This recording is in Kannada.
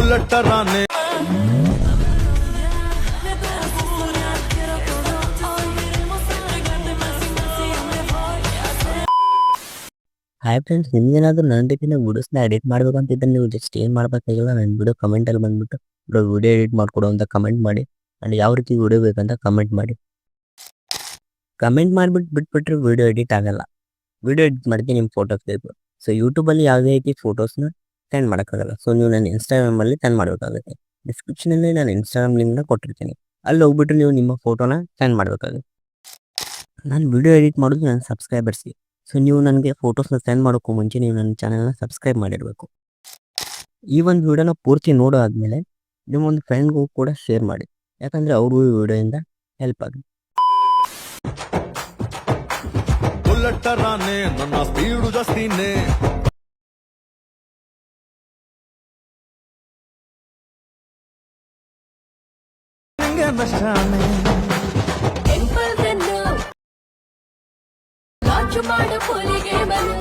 ಬುಲೆಟ್ಟರಾನೆ ಹಾಯ್ ಫ್ರೆಂಡ್ಸ್, ನಿಮ್ಗೇನಾದ್ರೂ ನನ್ನ ರೀತಿಯ ವಿಡಿಯೋಸ್ನ ಎಡಿಟ್ ಮಾಡ್ಬೇಕಂತಿದ್ರೆ ನೀವು ಜಸ್ಟ್ ಏನು ಮಾಡಬೇಕಾಗಿಲ್ಲ, ನನ್ನ ವಿಡಿಯೋ ಕಮೆಂಟಲ್ಲಿ ಬಂದುಬಿಟ್ಟು ವಿಡಿಯೋ ಎಡಿಟ್ ಮಾಡಿಕೊಡು ಅಂತ ಕಮೆಂಟ್ ಮಾಡಿ. ಆ್ಯಂಡ್ ಯಾವ ರೀತಿ ವಿಡಿಯೋ ಬೇಕಂತ ಕಮೆಂಟ್ ಮಾಡಿ. ಕಮೆಂಟ್ ಮಾಡಿಬಿಟ್ಟು ಬಿಟ್ಬಿಟ್ರೆ ವಿಡಿಯೋ ಎಡಿಟ್ ಆಗಲ್ಲ. ವಿಡಿಯೋ ಎಡಿಟ್ ಮಾಡೋಕ್ಕೆ ನಿಮ್ಮ ಫೋಟೋಸ್ ಬೇಕು. ಸೊ ಯೂಟ್ಯೂಬಲ್ಲಿ ಯಾವುದೇ ರೀತಿ ಫೋಟೋಸ್ನ ಸೆಂಡ್ ಮಾಡೋಕ್ಕಾಗಲ್ಲ. ಸೊ ನೀವು ನನ್ನ ಇನ್ಸ್ಟಾಗ್ರಾಮಲ್ಲಿ ಸೆಂಡ್ ಮಾಡಬೇಕಾಗುತ್ತೆ. ಡಿಸ್ಕ್ರಿಪ್ಷನಲ್ಲಿ ನಾನು ಇನ್ಸ್ಟಾಗ್ರಾಮ್ ಲಿಂಕ್ನ ಕೊಟ್ಟಿರ್ತೀನಿ. ಅಲ್ಲಿ ಹೋಗ್ಬಿಟ್ಟು ನೀವು ನಿಮ್ಮ ಫೋಟೋನ ಸೆಂಡ್ ಮಾಡಬೇಕಾಗುತ್ತೆ. ನಾನು ವಿಡಿಯೋ ಎಡಿಟ್ ಮಾಡೋದು ನನ್ನ ಸಬ್ಸ್ಕ್ರೈಬರ್ಸ್ಗೆ. ಸೊ ನೀವು ನನಗೆ ಫೋಟೋಸ್ನ ಸೆಂಡ್ ಮಾಡೋಕ್ಕೂ ಮುಂಚೆ ನೀವು ನನ್ನ ಚಾನಲ್ನ ಸಬ್ಸ್ಕ್ರೈಬ್ ಮಾಡಿರಬೇಕು. ಈ ಒಂದು ವಿಡಿಯೋನ ಪೂರ್ತಿ ನೋಡೋ ಆದಮೇಲೆ ನಿಮ್ಮೊಂದು ಫ್ರೆಂಡ್ಗೂ ಕೂಡ ಶೇರ್ ಮಾಡಿ, ಯಾಕಂದರೆ ಅವ್ರಿಗೂ ಈ ವಿಡಿಯೋಯಿಂದ ಹೆಲ್ಪ್ ಆಗುತ್ತೆ. ಬುಲೆಟ್ಟರಾನೆ ನನ್ನ ಸ್ಪೀಡು ಜಾಸ್ತಿನೇ ಟೆಂಪಲ್ ಗನ್ನು ಲಾಂಚ್ ಮಾಡು ಪುಲಿಗೆ ಬನ್ನು